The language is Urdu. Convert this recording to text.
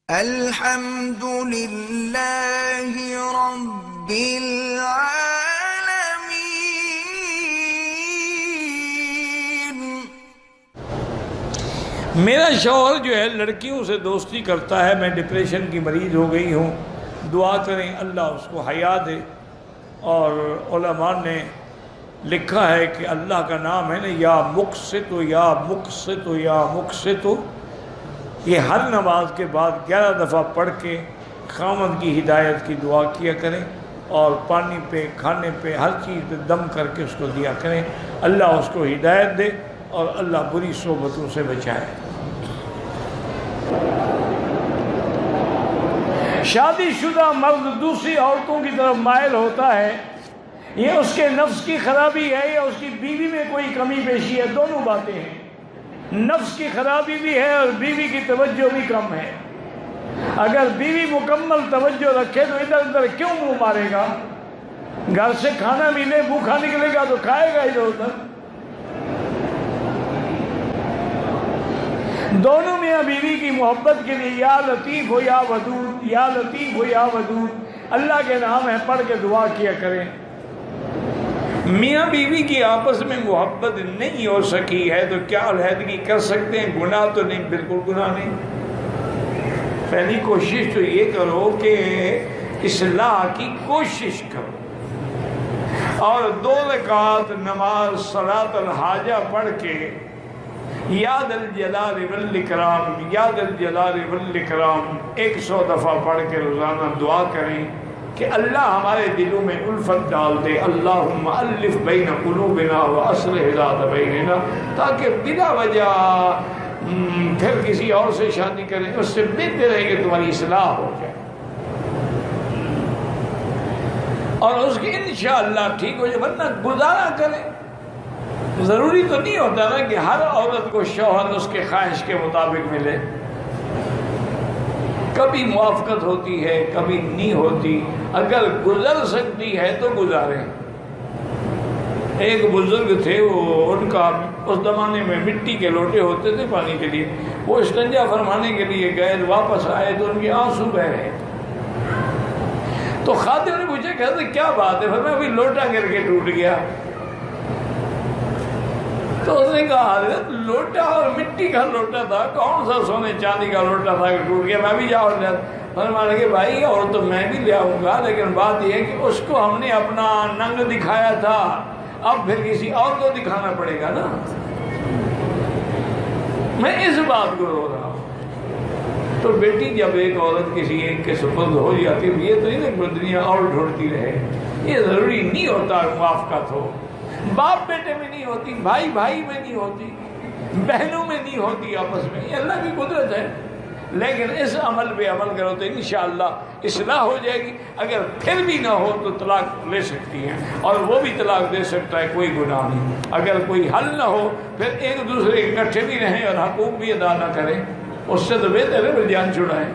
الحمد للہ رب العالمین۔ میرا شوہر جو ہے لڑکیوں سے دوستی کرتا ہے، میں ڈپریشن کی مریض ہو گئی ہوں، دعا کریں اللہ اس کو حیا دے۔ اور علماء نے لکھا ہے کہ اللہ کا نام ہے نا، یا مقسط یا مقسط یا مقسط، یہ ہر نماز کے بعد 11 دفعہ پڑھ کے خاوند کی ہدایت کی دعا کیا کریں، اور پانی پہ، کھانے پہ، ہر چیز پہ دم کر کے اس کو دیا کریں، اللہ اس کو ہدایت دے اور اللہ بری صحبتوں سے بچائے۔ شادی شدہ مرد دوسری عورتوں کی طرف مائل ہوتا ہے، یہ اس کے نفس کی خرابی ہے یا اس کی بیوی میں کوئی کمی بیشی ہے؟ دونوں باتیں ہیں، نفس کی خرابی بھی ہے اور بیوی کی توجہ بھی کم ہے۔ اگر بیوی مکمل توجہ رکھے تو ادھر ادھر کیوں منہ مارے گا؟ گھر سے کھانا ملے، بھوکا نکلے گا تو کھائے گا ادھر ادھر۔ دونوں میاں بیوی کی محبت کے لیے یا لطیف ہو یا ودود، یا لطیف ہو یا ودود، اللہ کے نام ہے پڑھ کے دعا کیا کریں۔ میاں بیوی کی آپس میں محبت نہیں ہو سکی ہے تو کیا علیحدگی کر سکتے ہیں؟ گناہ تو نہیں، بالکل گناہ نہیں۔ پہلی کوشش تو یہ کرو کہ اصلاح کی کوشش کرو، اور 2 رکعت نماز صلاۃ الحاجہ پڑھ کے یا ذا الجلال والاکرام، یا ذا الجلال والاکرام 100 دفعہ پڑھ کے روزانہ دعا کریں کہ اللہ ہمارے دلوں میں الفت ڈال دے، اللہم الف بین قلوبنا واصلح ذات بیننا، تاکہ بلا وجہ پھر کسی اور سے شادی کریں، اس سے بہتر ہے کہ تمہاری اصلاح ہو جائے اور اس کی انشاءاللہ ٹھیک ہو جائے، ورنہ گزارا کریں۔ ضروری تو نہیں ہوتا نا کہ ہر عورت کو شوہر اس کے خواہش کے مطابق ملے، کبھی موافقت ہوتی ہے کبھی نہیں ہوتی، اگر گزر سکتی ہے تو گزاریں۔ ایک بزرگ تھے، وہ ان کا اس زمانے میں مٹی کے لوٹے ہوتے تھے پانی کے لیے، وہ استنجا فرمانے کے لیے گئے، واپس آئے تو ان کے آنسو بہ رہے تھے۔ تو خادم نے پوچھا کہتے کیا بات ہے؟ فرمایا ابھی لوٹا گر کے ٹوٹ گیا۔ تو اس نے کہا حضرت لوٹا اور مٹی کا لوٹا تھا، کون سا سونے چاندی کا لوٹا تھا کہ ٹوٹ گیا؟ میں بھی جاؤ لیا۔ فرمانے لگے بھائی اور تو میں بھی لے آؤں گا، لیکن بات یہ ہے کہ اس کو ہم نے اپنا ننگ دکھایا تھا، اب پھر کسی اور کو دکھانا پڑے گا نا۔ میں اس بات کو رو رہا ہوں۔ تو بیٹی جب ایک عورت کسی ایک کے سپرد ہو جاتی ہے، یہ تو نہیں کہ دنیا اور ڈھونڈتی رہے، یہ ضروری نہیں ہوتا موافقت ہو۔ باپ بیٹے میں نہیں ہوتی، بھائی بھائی میں نہیں ہوتی، بہنوں میں نہیں ہوتی، آپس میں، یہ اللہ کی قدرت ہے۔ لیکن اس عمل پہ عمل کرو تو انشاءاللہ اصلاح ہو جائے گی۔ اگر پھر بھی نہ ہو تو طلاق لے سکتی ہیں، اور وہ بھی طلاق دے سکتا ہے، کوئی گناہ نہیں۔ اگر کوئی حل نہ ہو پھر ایک دوسرے اکٹھے بھی رہیں اور حقوق بھی ادا نہ کریں، اس سے تو بہتر ہے جان چھڑائیں۔